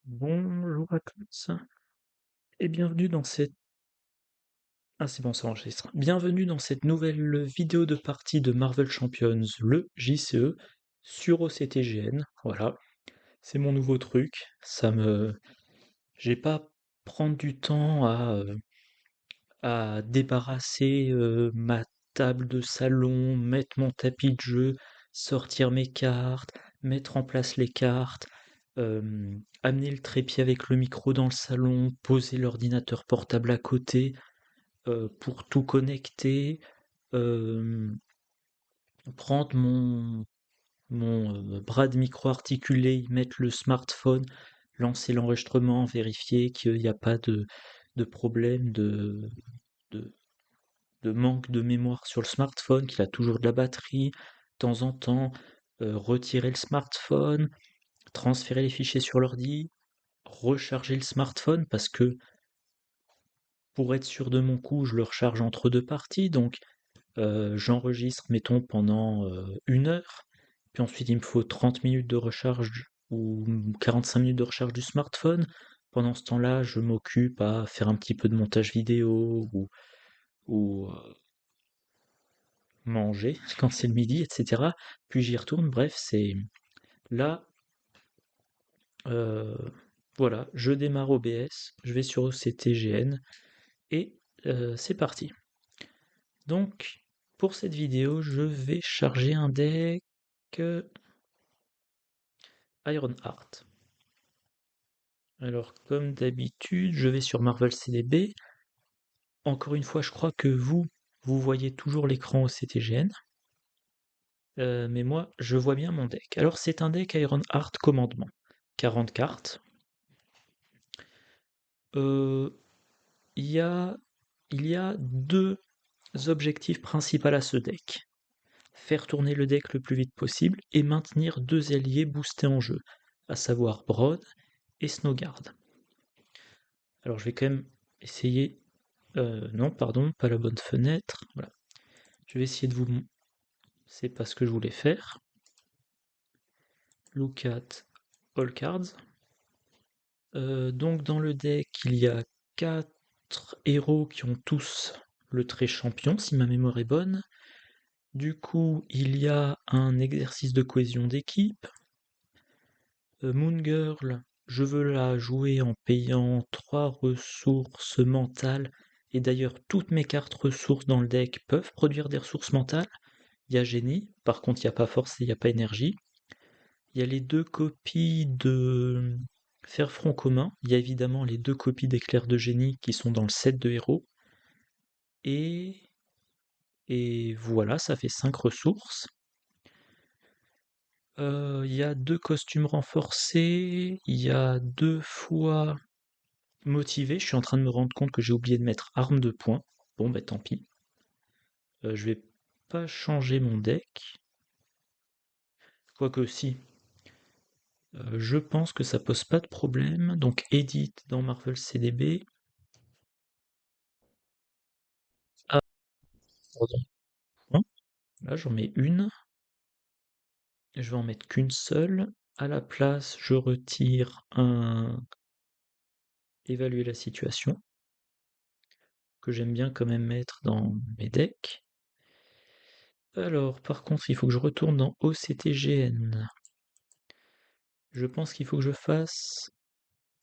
Bonjour à tous et bienvenue dans cette... Ah c'est bon, ça enregistre. Bienvenue dans cette nouvelle vidéo de partie de Marvel Champions, le JCE, sur OCTGN. Voilà, c'est mon nouveau truc. J'ai pas prendre du temps à débarrasser ma table de salon, mettre mon tapis de jeu, sortir mes cartes, mettre en place les cartes, amener le trépied avec le micro dans le salon, poser l'ordinateur portable à côté pour tout connecter, euh, prendre mon bras de micro articulé, y mettre le smartphone, lancer l'enregistrement, vérifier qu'il n'y a pas de problème de, de manque de mémoire sur le smartphone, qu'il a toujours de la batterie, de temps en temps, retirer le smartphone, transférer les fichiers sur l'ordi, recharger le smartphone parce que pour être sûr de mon coup, je le recharge entre deux parties, donc j'enregistre, mettons, pendant 1 heure, puis ensuite il me faut 30 minutes de recharge ou 45 minutes de recharge du smartphone. Pendant ce temps-là, je m'occupe à faire un petit peu de montage vidéo ou manger quand c'est le midi, etc. Puis j'y retourne, bref, c'est là, euh, voilà, je démarre OBS, je vais sur OCTGN et c'est parti. Donc, pour cette vidéo, je vais charger un deck Ironheart. Alors, comme d'habitude, je vais sur Marvel CDB. Encore une fois, je crois que vous voyez toujours l'écran OCTGN. Mais moi, je vois bien mon deck. Alors, c'est un deck Ironheart commandement. 40 cartes. Euh, il y a, il y a deux objectifs principaux à ce deck. Faire tourner le deck le plus vite possible et maintenir deux alliés boostés en jeu, à savoir Brood et Snowguard. Alors je vais quand même essayer... non, pardon, pas la bonne fenêtre. Voilà. Je vais essayer de vous... C'est pas ce que je voulais faire. Look at all cards. Donc dans le deck, il y a 4 héros qui ont tous le trait champion, si ma mémoire est bonne. Du coup, il y a un exercice de cohésion d'équipe. Moon Girl, je veux la jouer en payant 3 ressources mentales. Et d'ailleurs, toutes mes cartes ressources dans le deck peuvent produire des ressources mentales. Il y a génie, par contre, il n'y a pas force et il n'y a pas énergie. Il y a les 2 copies de Faire front commun. Il y a évidemment les 2 copies d'éclair de génie qui sont dans le set de héros. Et, et voilà, ça fait 5 ressources. Il y a 2 costumes renforcés. Il y a 2 fois motivé. Je suis en train de me rendre compte que j'ai oublié de mettre arme de poing. Bon, bah tant pis. Je vais pas changer mon deck. Quoique si, je pense que ça pose pas de problème. Donc edit dans Marvel CDB. Ah, pardon. Hein. Là, j'en mets une. Je vais en mettre qu'une seule. À la place, je retire un évaluer la situation, que j'aime bien quand même mettre dans mes decks. Alors, par contre, il faut que je retourne dans OCTGN. Je pense qu'il faut que je fasse...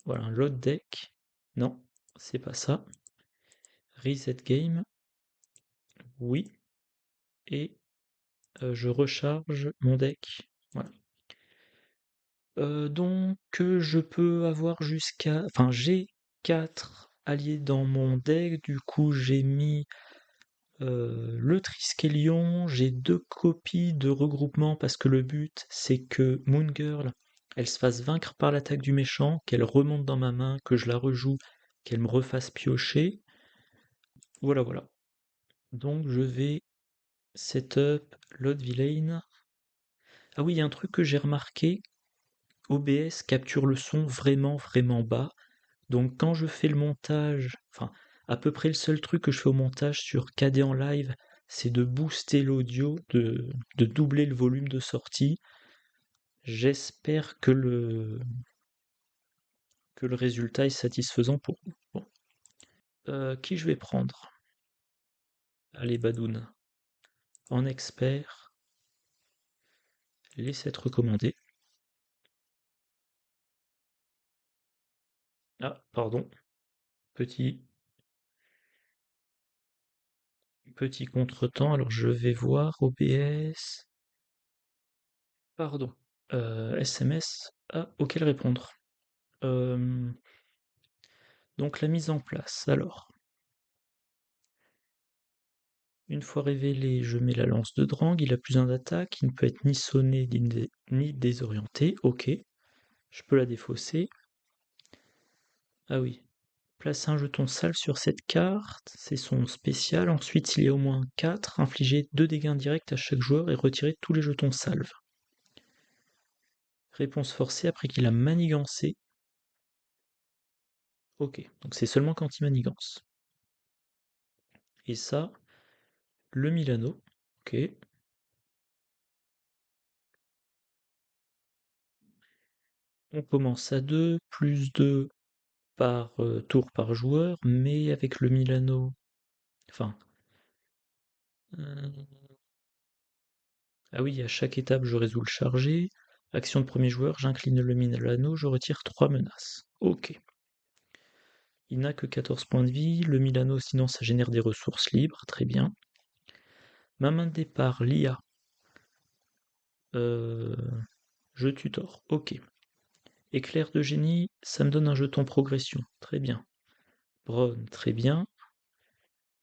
Voilà, un load deck. Non, c'est pas ça. Reset game. Oui. Et je recharge mon deck. Voilà. Donc je peux avoir jusqu'à... Enfin, j'ai 4 alliés dans mon deck. Du coup, j'ai mis le Triskelion. J'ai 2 copies de regroupement parce que le but, c'est que Moon Girl, elle se fasse vaincre par l'attaque du méchant, qu'elle remonte dans ma main, que je la rejoue, qu'elle me refasse piocher. Voilà, voilà. Donc je vais setup, load villain. Ah oui, il y a un truc que j'ai remarqué, OBS capture le son vraiment vraiment bas. Donc quand je fais le montage, enfin à peu près le seul truc que je fais au montage sur KD en live, c'est de booster l'audio, de doubler le volume de sortie. J'espère que que le résultat est satisfaisant pour nous. Bon. Qui je vais prendre? Allez, Badoun. En expert, les 7 recommandés. Ah, pardon. Petit contretemps. Alors je vais voir OBS. Pardon. SMS. Ah, auquel répondre. Euh, donc la mise en place. Alors, une fois révélé, je mets la lance de Drang. Il a plus un d'attaque. Il ne peut être ni sonné ni désorienté. Ok. Je peux la défausser. Ah oui. Placer un jeton sale sur cette carte, c'est son spécial. Ensuite, s'il y a au moins 4, infliger 2 dégâts indirects à chaque joueur et retirer tous les jetons salve. Réponse forcée après qu'il a manigancé. Ok, donc c'est seulement quand il manigance. Et ça, le Milano. Ok. On commence à 2, plus 2 par tour par joueur, mais avec le Milano. Enfin. euh, Ah oui, à chaque étape, je résous le chargé. Action de premier joueur, j'incline le Milano, je retire 3 menaces. Ok. Il n'a que 14 points de vie. Le Milano, sinon, ça génère des ressources libres. Très bien. Ma main de départ, l'IA. Je tutor. Ok. Éclair de génie, ça me donne un jeton progression. Très bien. Bron, très bien.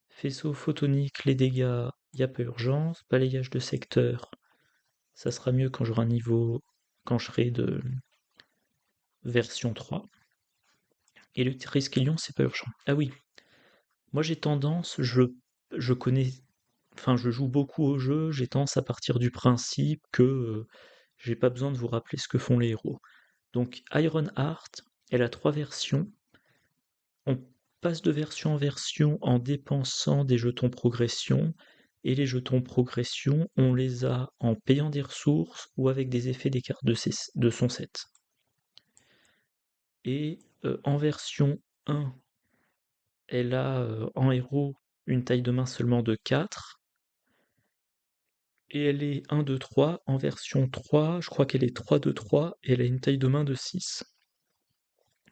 Faisceau photonique, les dégâts, il n'y a pas urgence. Balayage de secteur, ça sera mieux quand j'aurai un niveau, quand je serai de version 3. Et le Triskelion, c'est pas urgent. Ah oui, moi j'ai tendance, je connais, enfin je joue beaucoup au jeu, j'ai tendance à partir du principe que j'ai pas besoin de vous rappeler ce que font les héros. Donc Iron Heart, elle a 3 versions. On passe de version en version en dépensant des jetons progression, et les jetons progression, on les a en payant des ressources ou avec des effets des cartes de son set. Et en version 1, elle a en héros une taille de main seulement de 4, et elle est 1, 2, 3. En version 3, je crois qu'elle est 3, 2, 3, et elle a une taille de main de 6.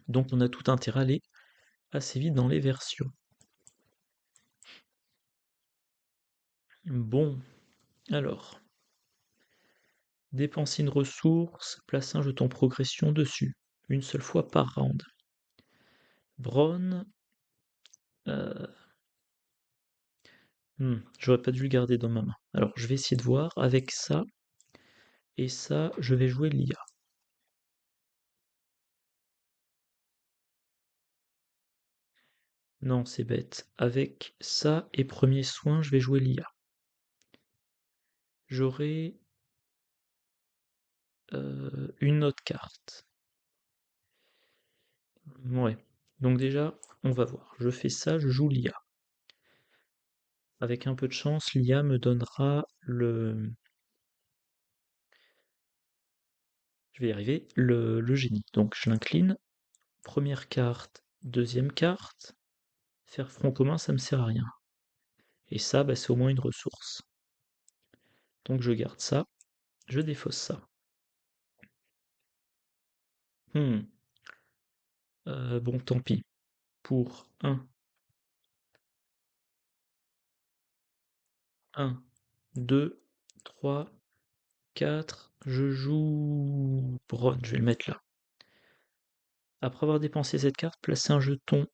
Donc on a tout intérêt à aller assez vite dans les versions. Bon, alors, dépenser une ressource, placer un jeton progression dessus, une seule fois par round. Bron, j'aurais pas dû le garder dans ma main. Alors je vais essayer de voir avec ça, et ça, je vais jouer l'IA. Non, c'est bête. Avec ça et premier soin, je vais jouer l'IA. J'aurai une autre carte. Ouais. Donc déjà, on va voir. Je fais ça, je joue l'IA. Avec un peu de chance, l'IA me donnera le... Je vais y arriver, le génie. Donc je l'incline. Première carte, deuxième carte. Faire front commun, ça me sert à rien. Et ça, bah, c'est au moins une ressource. Donc je garde ça, je défausse ça. Bon, tant pis. Pour 1, 2, 3, 4, je joue Bron, je vais le mettre là. Après avoir dépensé cette carte, placez un jeton.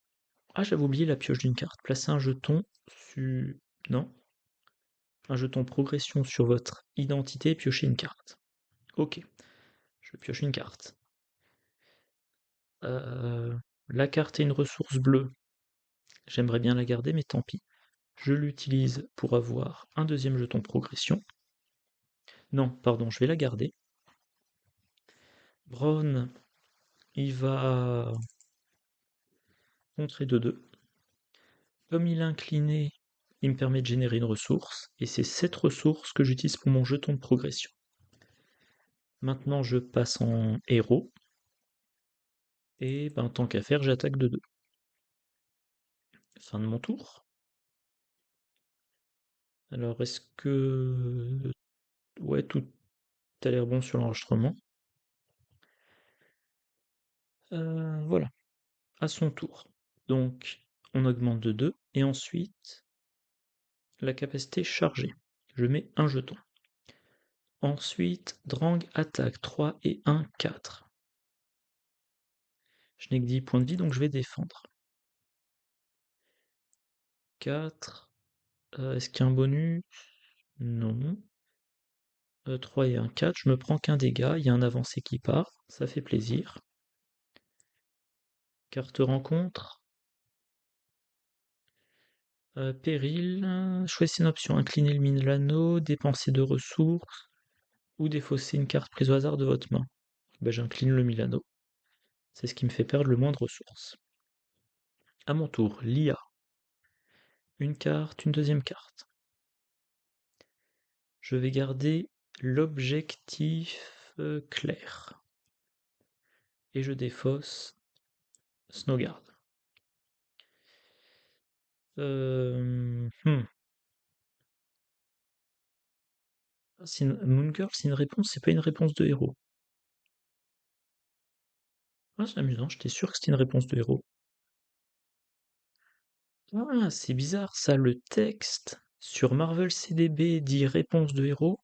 Ah, j'avais oublié la pioche d'une carte. Placez un jeton sur... Non. Un jeton progression sur votre identité et piochez une carte. Ok, je pioche une carte. La carte est une ressource bleue. J'aimerais bien la garder, mais tant pis. Je l'utilise pour avoir un deuxième jeton progression. Non, pardon, je vais la garder. Bron, il va contrer de 2. Comme il est incliné, il me permet de générer une ressource, et c'est cette ressource que j'utilise pour mon jeton de progression. Maintenant, je passe en héros, Et ben, tant qu'à faire, j'attaque de 2. Fin de mon tour. Alors, est-ce que... Ouais, tout a l'air bon sur l'enregistrement. Voilà, à son tour. Donc, on augmente de 2, et ensuite, la capacité chargée. Je mets un jeton. Ensuite, Drang attaque 3 et 1, 4. Je n'ai que 10 points de vie, donc je vais défendre. 4. Est-ce qu'il y a un bonus? Non. 3 et 1, 4. Je me prends qu'un dégât. Il y a un avancé qui part. Ça fait plaisir. Carte rencontre. Péril. Choisissez une option. Incliner le Milano, dépenser 2 ressources ou défausser une carte prise au hasard de votre main. Ben, j'incline le Milano. C'est ce qui me fait perdre le moins de ressources. À mon tour, l'IA. Une carte, une deuxième carte. Je vais garder l'objectif clair. Et je défausse Snowguard. Hmm. Moon Girl, c'est une réponse, c'est pas une réponse de héros. Ah, c'est amusant, j'étais sûr que c'était une réponse de héros. Ah, c'est bizarre ça, le texte sur Marvel CDB dit réponse de héros,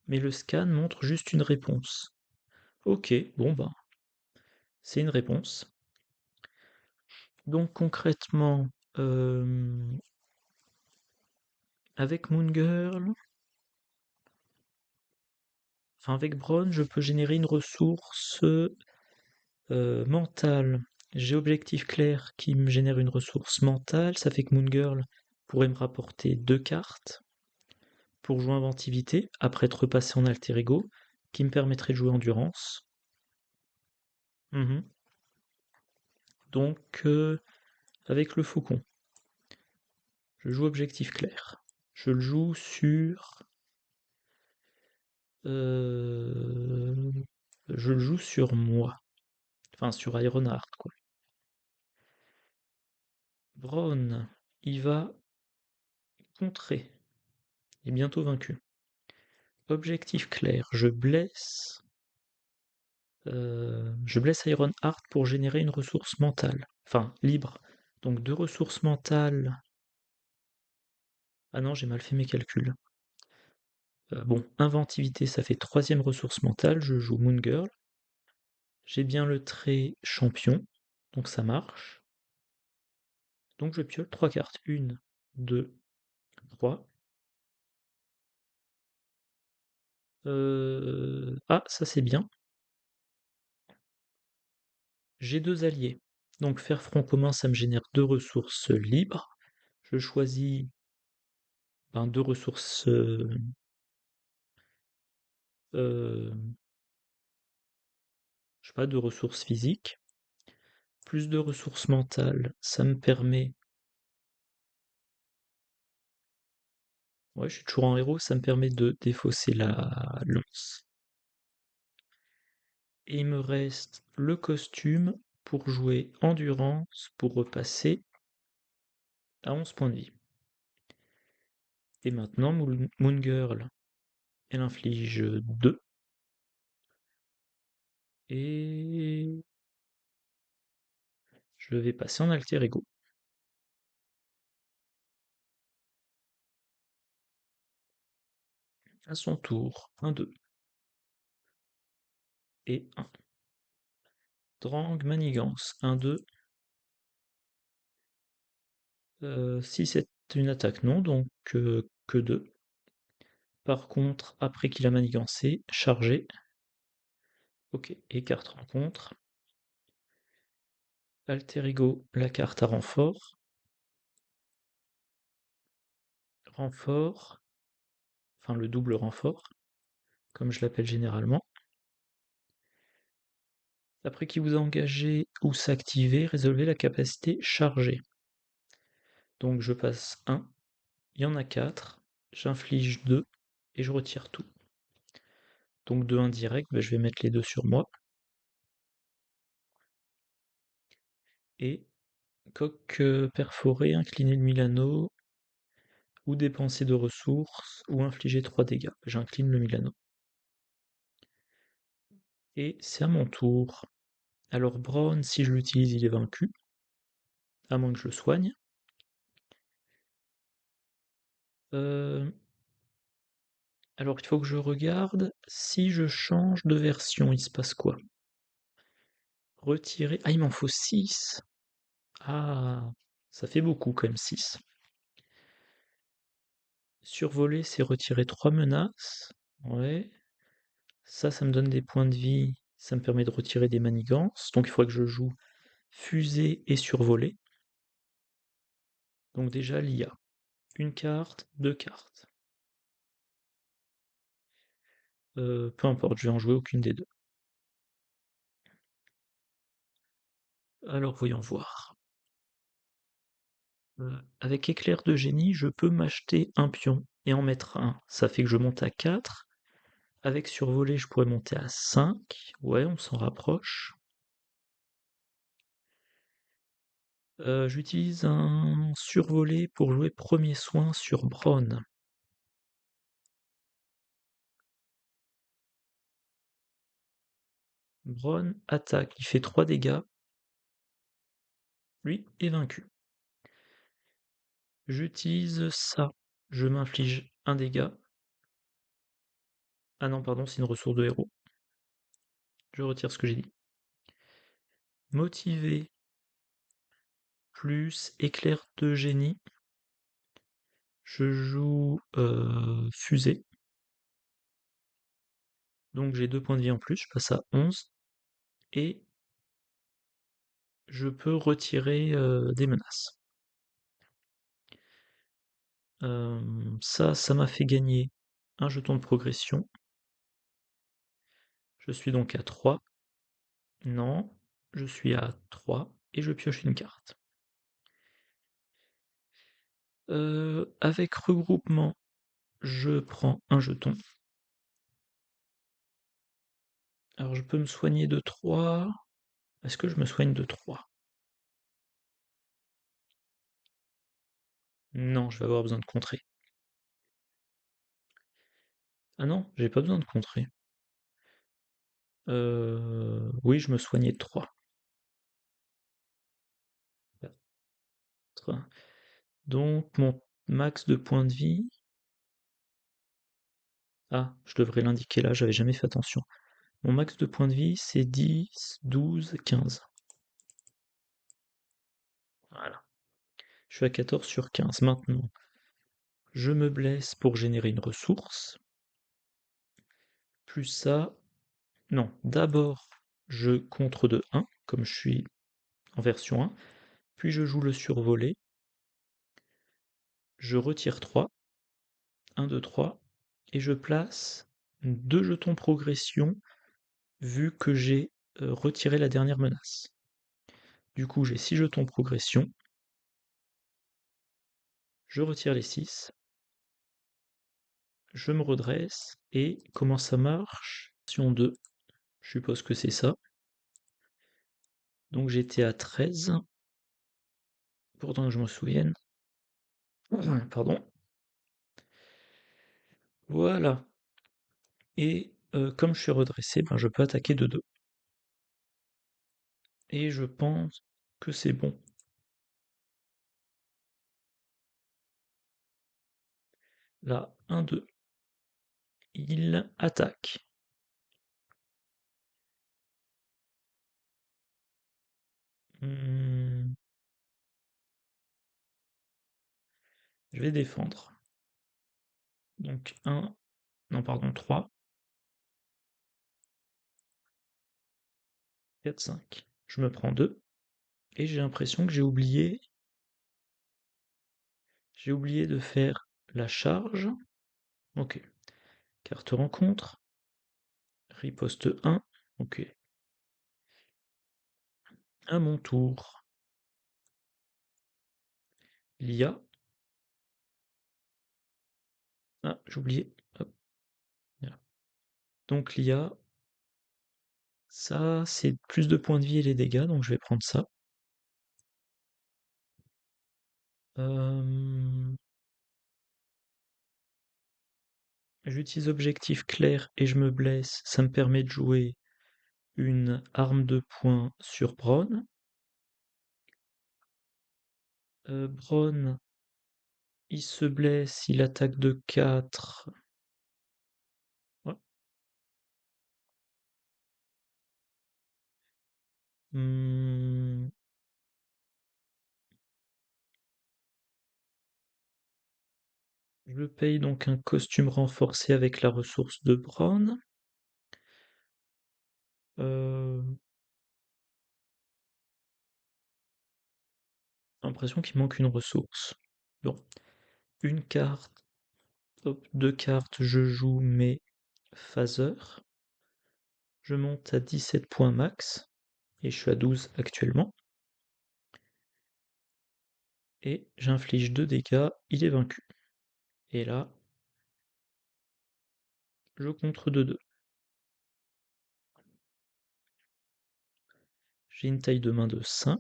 mais le scan montre juste une réponse. Ok, bon bah, c'est une réponse. Donc concrètement, avec Moon Girl, enfin avec Bronn, je peux générer une ressource mentale. J'ai objectif clair qui me génère une ressource mentale, ça fait que Moon Girl pourrait me rapporter 2 cartes pour jouer inventivité, après être repassé en alter ego, qui me permettrait de jouer endurance. Mhm. Donc avec le faucon, je joue objectif clair. Je le joue sur... je le joue sur moi. Enfin sur Ironheart quoi. Bronn, il va contrer. Il est bientôt vaincu. Objectif clair, je blesse Ironheart pour générer une ressource mentale. Enfin, libre. Donc 2 ressources mentales. Ah non, j'ai mal fait mes calculs. Bon, inventivité, ça fait 3e ressource mentale. Je joue Moon Girl. J'ai bien le trait champion. Donc ça marche. Donc je piole 3 cartes. 1, 2, 3. Ah, ça c'est bien. J'ai 2 alliés. Donc faire front commun, ça me génère 2 ressources libres. Je choisis 2 ressources je sais pas, 2 ressources physiques. Plus de ressources mentales, ça me permet... Ouais, je suis toujours en héros, ça me permet de défausser la lance. Et il me reste le costume pour jouer endurance, pour repasser à 11 points de vie. Et maintenant, Moon Girl, elle inflige 2. Et je vais passer en alter ego. À son tour, 1, 2. Et 1. Drang, manigance, 1, 2. Si c'est une attaque, non, donc que 2. Par contre, après qu'il a manigancé, chargé. Ok, et carte rencontre. Alter ego, la carte à renfort. Renfort, enfin le double renfort, comme je l'appelle généralement. Après qu'il vous a engagé ou s'activer, résolvez la capacité chargée. Donc je passe 1, il y en a 4, j'inflige 2 et je retire tout. Donc de 1 direct, je vais mettre les 2 sur moi. Et coque perforée, incliner le Milano, ou dépenser de ressources, ou infliger 3 dégâts. J'incline le Milano. Et c'est à mon tour. Alors Brown, si je l'utilise, il est vaincu, à moins que je le soigne. Alors il faut que je regarde, si je change de version, il se passe quoi? Retirer... Ah, il m'en faut 6. Ah, ça fait beaucoup quand même, 6. Survoler, c'est retirer 3 menaces. Ouais. Ça me donne des points de vie. Ça me permet de retirer des manigances. Donc il faudrait que je joue fusée et survoler. Donc déjà l'IA. Une carte, 2 cartes. Peu importe, je vais en jouer aucune des deux. Alors voyons voir. Avec éclair de génie, je peux m'acheter un pion et en mettre un. Ça fait que je monte à 4. Avec survoler, je pourrais monter à 5. Ouais, on s'en rapproche. J'utilise un survolé pour jouer premier soin sur Braun. Braun attaque, il fait 3 dégâts. Lui est vaincu. J'utilise ça. Je m'inflige un dégât. Ah non, pardon, c'est une ressource de héros. Je retire ce que j'ai dit. Motivé plus éclair de génie. Je joue fusée. Donc j'ai 2 points de vie en plus, je passe à 11. Et je peux retirer des menaces. Ça m'a fait gagner un jeton de progression. Je suis donc à 3. Non, je suis à 3 et je pioche une carte. Avec regroupement, je prends un jeton. Alors je peux me soigner de 3. Est-ce que je me soigne de 3? Non, je vais avoir besoin de contrer. Ah non, j'ai pas besoin de contrer. Oui, je me soignais de 3. Donc mon max de points de vie... Ah, je devrais l'indiquer là, j'avais jamais fait attention. Mon max de points de vie, c'est 10, 12, 15. Voilà. Je suis à 14 sur 15. Maintenant, je me blesse pour générer une ressource. Plus ça... Non, d'abord, je contre de 1, comme je suis en version 1. Puis je joue le survolé. Je retire 3. 1, 2, 3. Et je place 2 jetons progression, vu que j'ai retiré la dernière menace. Du coup, j'ai 6 jetons progression. Je retire les 6. Je me redresse. Et comment ça marche? Version 2. Je suppose que c'est ça. Donc j'étais à 13. Pourtant que je me souvienne. Pardon. Voilà. Et comme je suis redressé, ben, je peux attaquer de 2. Et je pense que c'est bon. Là, 1, 2. Il attaque. Hmm, je vais défendre. Donc 1, non pardon, 3, 4, 5. Je me prends 2. Et j'ai l'impression que j'ai oublié de faire la charge. Ok. Carte rencontre. Riposte 1. Ok. À mon tour. L'IA. Ah, j'ai oublié. Hop. Voilà. Donc l'IA, ça c'est plus de points de vie et les dégâts, donc je vais prendre ça. Euh, J'utilise objectif clair et je me blesse. Ça me permet de jouer une arme de poing sur Bronn. Bronn, il se blesse, il attaque de 4. Ouais. Hmm, je paye donc un costume renforcé avec la ressource de Bronn. Euh, J'ai l'impression qu'il manque une ressource. Bon, une carte, hop, deux cartes, je joue mes phaseurs. Je monte à 17 points max, et je suis à 12 actuellement. Et j'inflige 2 dégâts, il est vaincu. Et là, je contre de 2. J'ai une taille de main de 5.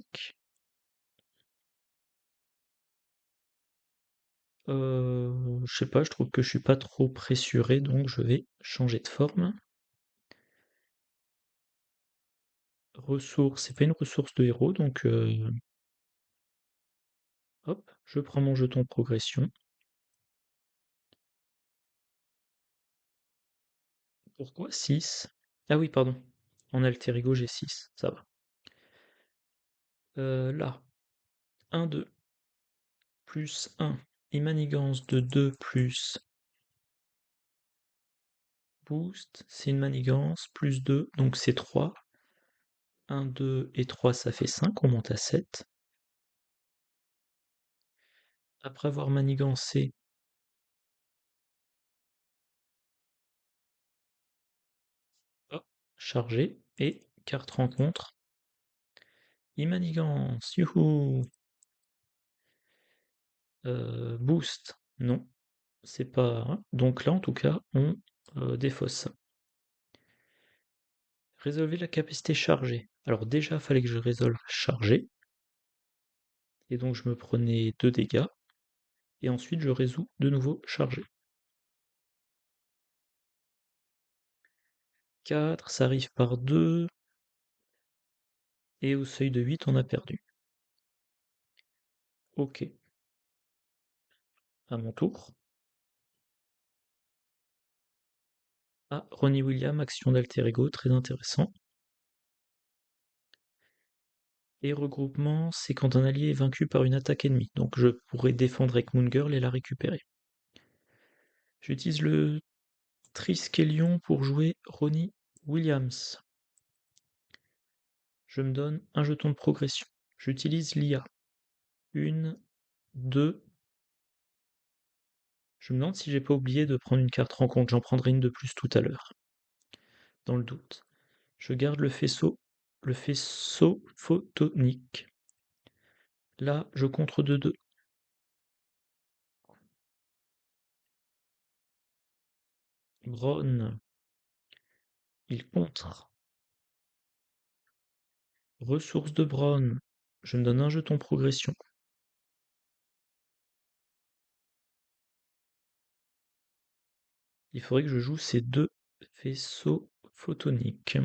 Je sais pas, je trouve que je suis pas trop pressuré, donc je vais changer de forme. Ressource, c'est pas une ressource de héros, donc hop, je prends mon jeton progression. Pourquoi 6? Ah oui, pardon. En alter ego, j'ai 6, ça va. Là, 1, 2, plus 1. Et manigance de 2 plus boost, c'est une manigance, plus 2, donc c'est 3. 1, 2 et 3, ça fait 5, on monte à 7. Après avoir manigancé, hop, chargé, et carte rencontre. Il manigance, youhou! Boost, non, c'est pas. Hein. Donc là, en tout cas, on défausse ça. Résolver la capacité chargée. Alors déjà, il fallait que je résolve chargé. Et donc je me prenais 2 dégâts. Et ensuite, je résous de nouveau chargé. 4, ça arrive par 2. Et au seuil de 8, on a perdu. Ok. À mon tour. Ah, Ronnie Williams, action d'alter ego, très intéressant. Et regroupement, c'est quand un allié est vaincu par une attaque ennemie. Donc je pourrais défendre avec Moon Girl et la récupérer. J'utilise le Triskelion pour jouer Ronnie Williams. Je me donne un jeton de progression. J'utilise l'IA. Une, deux. Je me demande si j'ai pas oublié de prendre une carte rencontre. J'en prendrai une de plus tout à l'heure. Dans le doute. Je garde le faisceau photonique. Là, je contre de 2. Bronn, il contre. Ressources de Bronn. Je me donne un jeton progression. Il faudrait que je joue ces 2 faisceaux photoniques.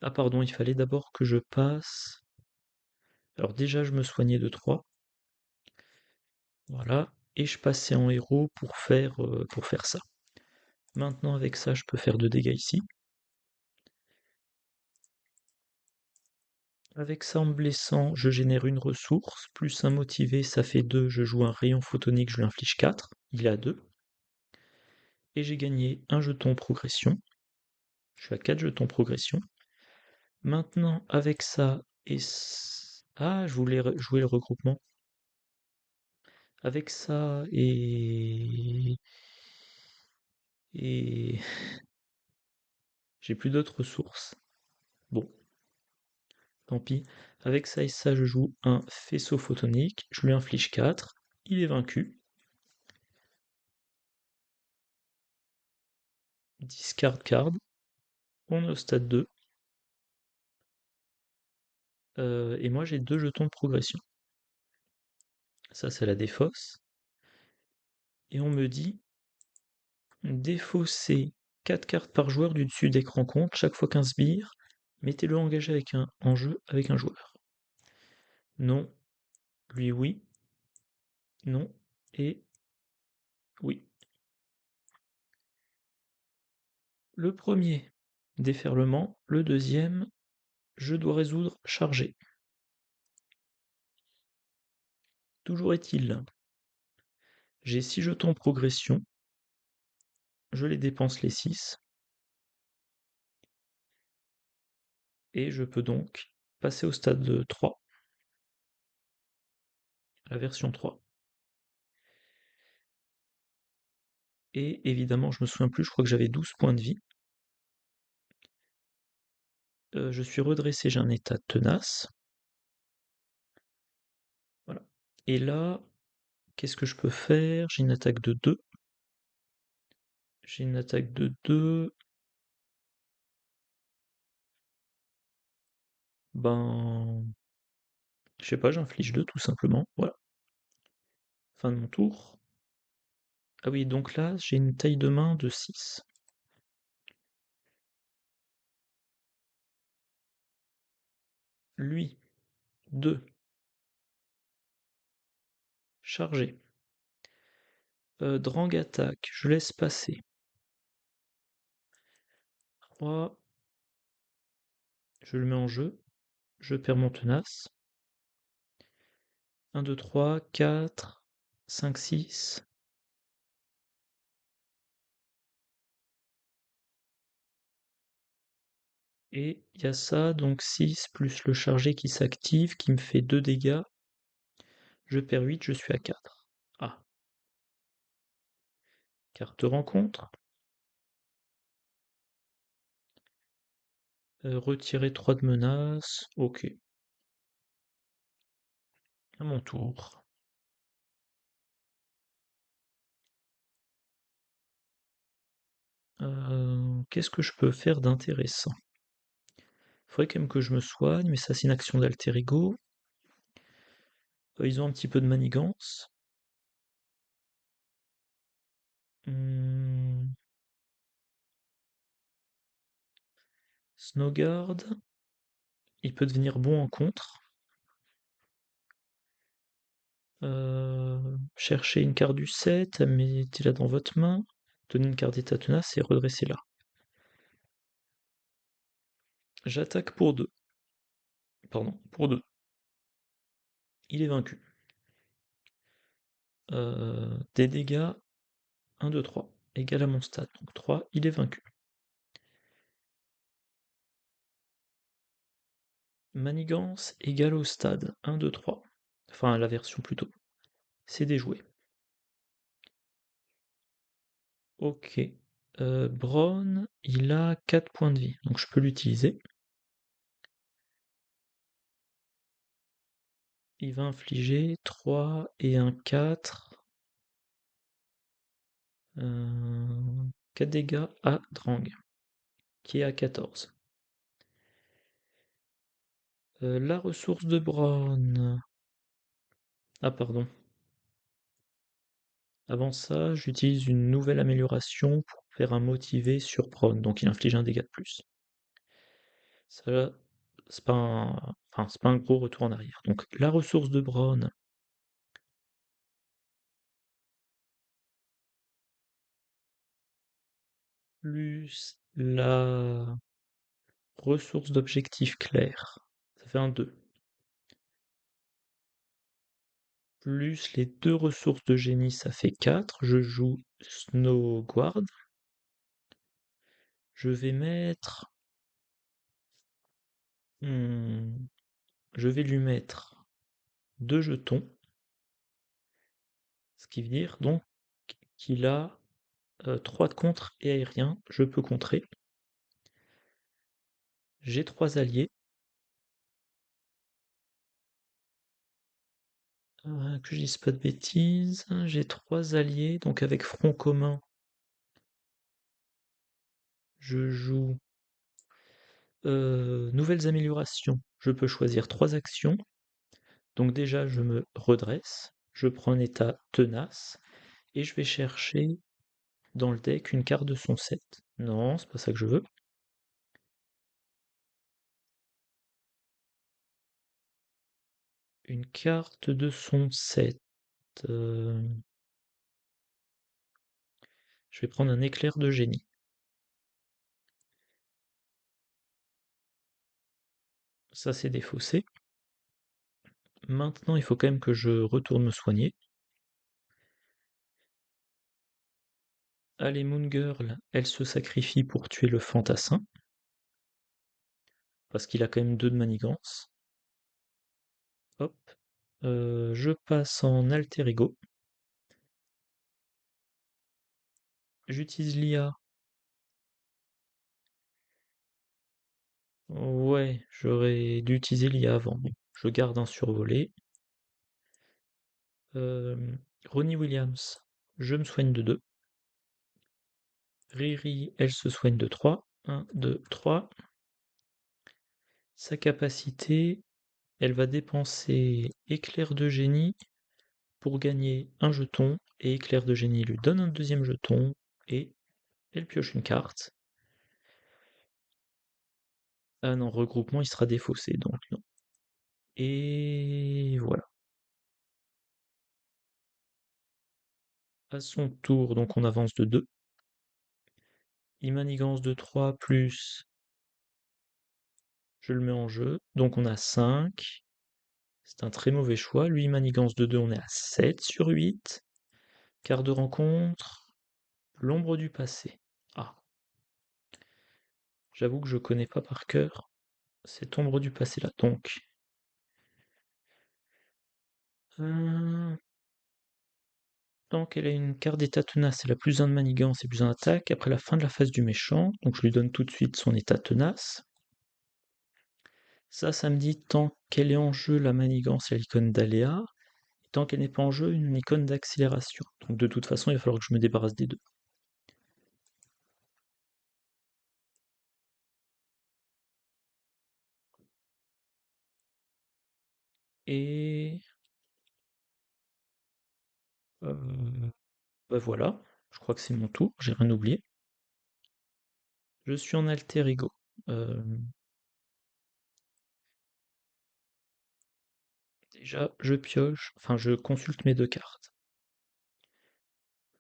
Ah pardon, il fallait d'abord que je passe. Alors déjà, je me soignais de 3. Voilà. Et je passais en héros pour faire ça. Maintenant, avec ça, je peux faire 2 dégâts ici. Avec ça, en me blessant, je génère une ressource. Plus un motivé, ça fait 2. Je joue un rayon photonique, je lui inflige 4. Il est à 2. Et j'ai gagné un jeton progression. Je suis à 4 jetons progression. Maintenant, avec ça et... Ah, je voulais jouer le regroupement. Avec ça et j'ai plus d'autres ressources. Bon, tant pis. Avec ça et ça, je joue un faisceau photonique. Je lui inflige 4. Il est vaincu. Discard card. On est au stade 2. Et moi, j'ai 2 jetons de progression. Ça, c'est la défausse. Et on me dit défausser 4 cartes par joueur du dessus d'écran compte chaque fois qu'un sbire. Mettez-le engagé en jeu avec un joueur. Non, lui oui, non et oui. Le premier, déferlement. Le deuxième, je dois résoudre chargé. Toujours est-il, j'ai 6 jetons progression. Je les dépense les 6. Et je peux donc passer au stade 3, la version 3. Et évidemment, je me souviens plus, je crois que j'avais 12 points de vie. Je suis redressé, j'ai un état tenace. Voilà. Et là, qu'est-ce que je peux faire? J'ai une attaque de 2. J'ai une attaque de 2. Ben, je sais pas, j'inflige 2 tout simplement. Voilà. Fin de mon tour. Ah oui, donc là, j'ai une taille de main de 6. Lui, 2. Chargé. Drang attaque, je laisse passer. 3. Je le mets en jeu. Je perds mon tenace. 1, 2, 3, 4, 5, 6. Et il y a ça, donc 6 plus le chargé qui s'active, qui me fait 2 dégâts. Je perds 8, je suis à 4. Ah, carte rencontre. Retirer 3 de menace. Ok, à mon tour. Qu'est-ce que je peux faire d'intéressant? Faudrait quand même que je me soigne, mais ça c'est une action d'alter ego. Ils ont un petit peu de manigance. Hmm, Snowguard, il peut devenir bon en contre. Cherchez une carte du 7, mettez-la dans votre main, donnez une carte d'état tenace et redressez-la. J'attaque pour 2. Pardon, pour 2. Il est vaincu. Des dégâts 1, 2, 3. Égal à mon stade. Donc 3, il est vaincu. Manigance égale au stade. 1, 2, 3. Enfin, à la version plutôt. C'est déjoué. Ok. Braun, il a 4 points de vie. Donc je peux l'utiliser. Il va infliger 3 et un 4. 4 dégâts à Drang, qui est à 14. La ressource de Braun. Ah, pardon. Avant ça, j'utilise une nouvelle amélioration pour faire un motivé sur Braun, donc il inflige un dégât de plus. Ça, c'est pas c'est pas un gros retour en arrière. Donc la ressource de Braun, plus la ressource d'objectif clair, ça fait un 2. Plus les 2 ressources de génie, ça fait 4. Je joue Snowguard. Je vais mettre... je vais lui mettre 2 jetons. Ce qui veut dire donc qu'il a 3 de contre et aérien. Je peux contrer. J'ai 3 alliés. Que je dise pas de bêtises. J'ai 3 alliés. Donc avec front commun, je joue nouvelles améliorations. Je peux choisir 3 actions. Donc déjà, je me redresse. Je prends un état tenace et je vais chercher dans le deck une carte de son set. Non, c'est pas ça que je veux. Une carte de son set. euh, Je vais prendre un éclair de génie. Ça, c'est défaussé. Maintenant, il faut quand même que je retourne me soigner. Allez, Moon Girl, elle se sacrifie pour tuer le fantassin. Parce qu'il a quand même 2 de manigance. Hop. Je passe en alter ego. J'utilise l'IA. Ouais, j'aurais dû utiliser l'IA avant. Je garde un survolé. Ronnie Williams, je me soigne de 2. Riri, elle se soigne de 3. 1, 2, 3. Sa capacité, elle va dépenser éclair de génie pour gagner un jeton. Et éclair de génie lui donne un deuxième jeton. Et elle pioche une carte. Ah non, regroupement, il sera défaussé, donc non. Et voilà. À son tour, donc on avance de 2. Il manigance de 3 plus, je le mets en jeu. Donc on a 5. C'est un très mauvais choix. Lui, il manigance de 2, on est à 7 sur 8. Quart de rencontre, l'ombre du passé. Ah, j'avoue que je connais pas par cœur cette ombre du passé là. Donc, euh, tant qu'elle a une carte d'état tenace, elle a plus 1 de manigance et plus 1 d'attaque après la fin de la phase du méchant. Donc je lui donne tout de suite son état tenace. Ça me dit tant qu'elle est en jeu, la manigance et l'icône d'aléa. Tant qu'elle n'est pas en jeu, une icône d'accélération. Donc de toute façon, il va falloir que je me débarrasse des 2. Et bah voilà, je crois que c'est mon tour, j'ai rien oublié. Je suis en alter ego. Euh, Déjà, je pioche, enfin je consulte mes 2 cartes.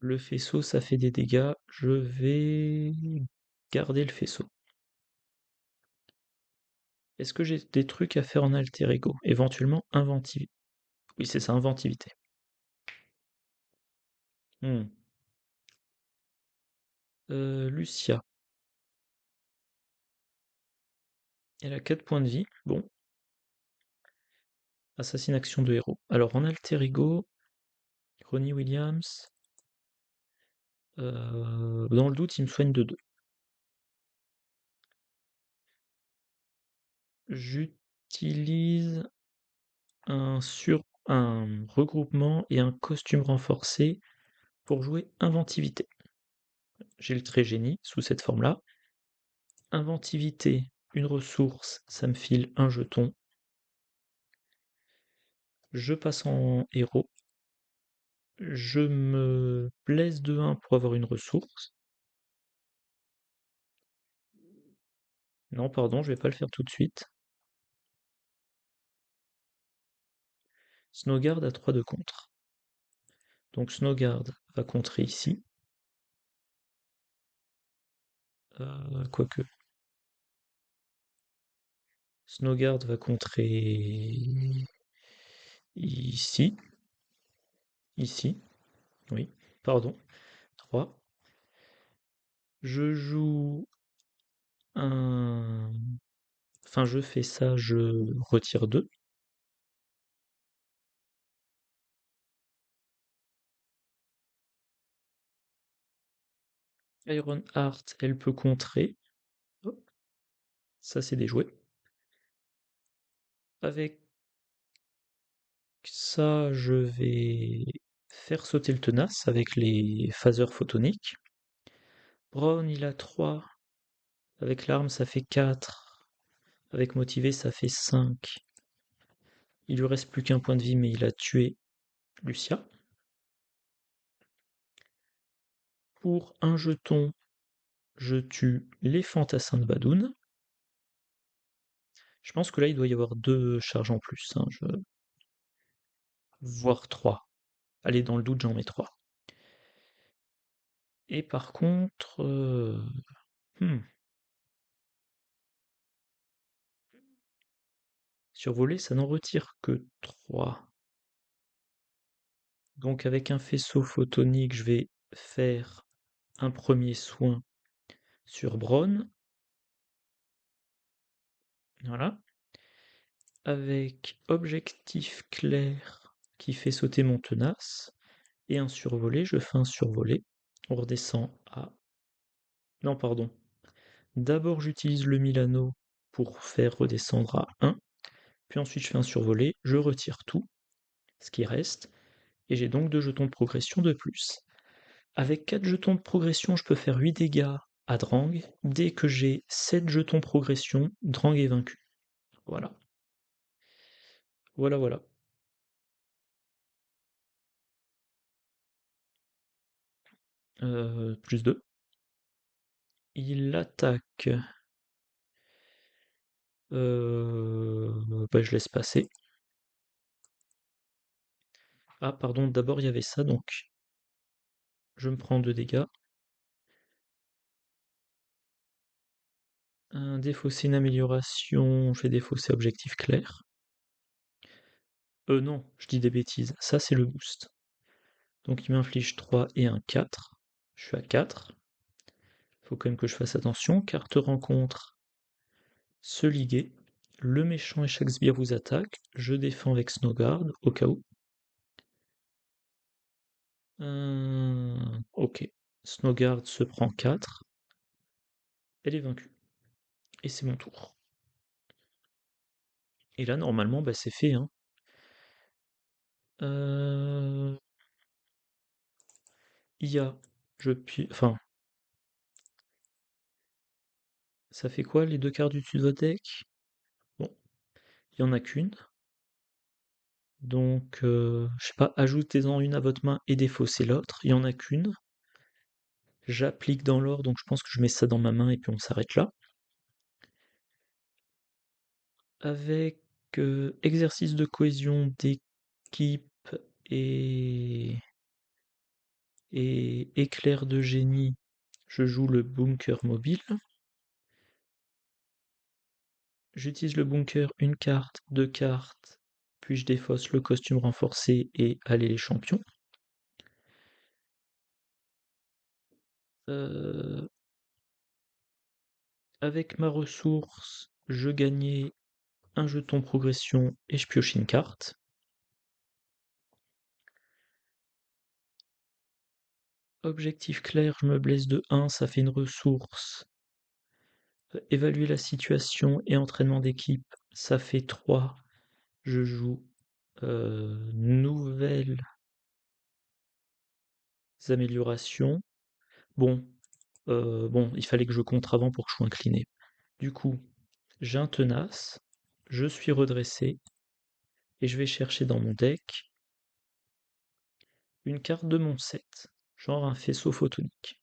Le faisceau, ça fait des dégâts. Je vais garder le faisceau. Est-ce que j'ai des trucs à faire en alter ego? Éventuellement inventivité. Oui, c'est ça, inventivité. Hmm. Lucia. Elle a 4 points de vie. Bon, assassination de héros. Alors en alter ego, Ronnie Williams. Dans le doute, il me soigne de 2. J'utilise un regroupement et un costume renforcé pour jouer inventivité. J'ai le trait génie sous cette forme-là. Inventivité, une ressource, ça me file un jeton. Je passe en héros. Je me blesse de 1 pour avoir une ressource. Non, pardon, je vais pas le faire tout de suite. Snowguard a 3 de contre. Donc Snowguard va contrer ici. Quoique. Snowguard va contrer ici. Ici. Oui, pardon. 3. Je joue un... Enfin, je fais ça, je retire 2. Iron Heart, elle peut contrer. Hop, ça, c'est déjoué. Avec ça, je vais faire sauter le tenace avec les phaseurs photoniques. Brown, il a 3. Avec l'arme, ça fait 4. Avec motivé, ça fait 5. Il lui reste plus qu'un point de vie, mais il a tué Lucia. Pour un jeton, je tue les fantassins de Badoun. Je pense que là, il doit y avoir 2 charges en plus, hein, voire 3. Allez, dans le doute, j'en mets 3. Et par contre, survoler, ça n'en retire que 3. Donc avec un faisceau photonique, je vais faire un premier soin sur Bronn. Voilà. Avec objectif clair qui fait sauter mon tenace. Et un survolé, je fais un survolé. On redescend à... Non, pardon. D'abord, j'utilise le Milano pour faire redescendre à 1. Puis ensuite, je fais un survolé. Je retire tout, ce qui reste. Et j'ai donc 2 jetons de progression de plus. Avec 4 jetons de progression, je peux faire 8 dégâts à Drang. Dès que j'ai 7 jetons progression, Drang est vaincu. Voilà. Voilà, voilà. Plus 2. Il attaque. Bah, je laisse passer. Ah, pardon, d'abord il y avait ça, donc je me prends 2 dégâts. Un défausser une amélioration, je vais défausser objectif clair. Non, je dis des bêtises. Ça, c'est le boost. Donc il m'inflige 3 et un 4. Je suis à 4. Faut quand même que je fasse attention. Carte rencontre, se liguer. Le méchant et chaque sbire vous attaque. Je défends avec Snowguard, au cas où. Ok. Snowguard se prend 4. Elle est vaincue. Et c'est mon tour. Et là, normalement, bah, c'est fait, hein. Euh... Il y a... Enfin, ça fait quoi les 2 cartes du dessus de votre deck? Bon, il y en a qu'une. Donc, je sais pas, ajoutez-en une à votre main et défaussez l'autre. Il y en a qu'une. J'applique dans l'ordre, donc je pense que je mets ça dans ma main et puis on s'arrête là. Avec exercice de cohésion d'équipe et... et éclair de génie, je joue le bunker mobile. J'utilise le bunker, une carte, 2 cartes, puis je défausse le costume renforcé et allez les champions. Avec ma ressource, je gagnais un jeton progression et je pioche une carte. Objectif clair, je me blesse de 1, ça fait une ressource. Évaluer la situation et entraînement d'équipe, ça fait 3. Je joue nouvelles améliorations. Bon, bon, il fallait que je contre avant pour que je sois incliné. Du coup, j'ai un tenace, je suis redressé, et je vais chercher dans mon deck une carte de mon set, genre un faisceau photonique.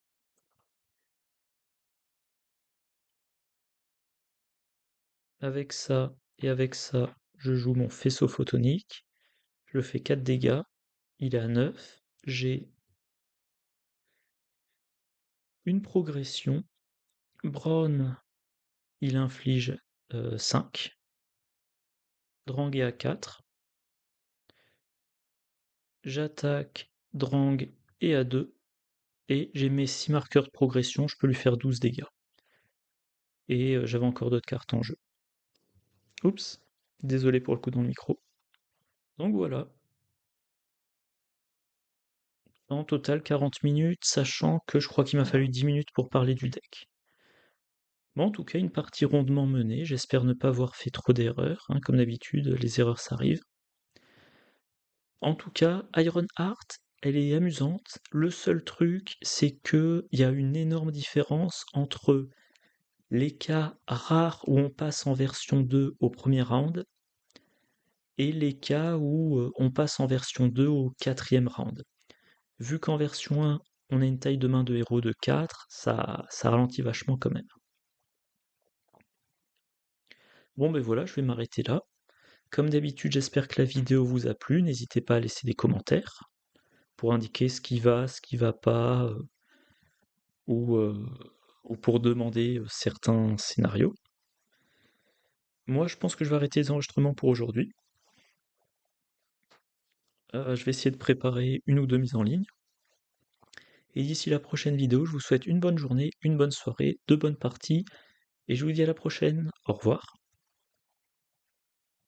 Avec ça et avec ça, je joue mon faisceau photonique, je fais 4 dégâts, il est à 9, j'ai une progression, Brown, il inflige 5, Drang est à 4, j'attaque Drang est à 2, et j'ai mes 6 marqueurs de progression, je peux lui faire 12 dégâts. Et j'avais encore d'autres cartes en jeu. Oups, désolé pour le coup dans le micro. Donc voilà, en total 40 minutes, sachant que je crois qu'il m'a fallu 10 minutes pour parler du deck. Bon, en tout cas, une partie rondement menée, j'espère ne pas avoir fait trop d'erreurs, hein, comme d'habitude, les erreurs s'arrivent. En tout cas, Ironheart, elle est amusante. Le seul truc, c'est qu'il y a une énorme différence entre les cas rares où on passe en version 2 au premier round et les cas où on passe en version 2 au 4e round. Vu qu'en version 1, on a une taille de main de héros de 4, ça ralentit vachement quand même. Bon ben voilà, je vais m'arrêter là. Comme d'habitude, j'espère que la vidéo vous a plu. N'hésitez pas à laisser des commentaires pour indiquer ce qui va pas, ou, ou pour demander certains scénarios. Moi, je pense que je vais arrêter les enregistrements pour aujourd'hui. Je vais essayer de préparer une ou deux mises en ligne. Et d'ici la prochaine vidéo, je vous souhaite une bonne journée, une bonne soirée, de bonnes parties, et je vous dis à la prochaine. Au revoir.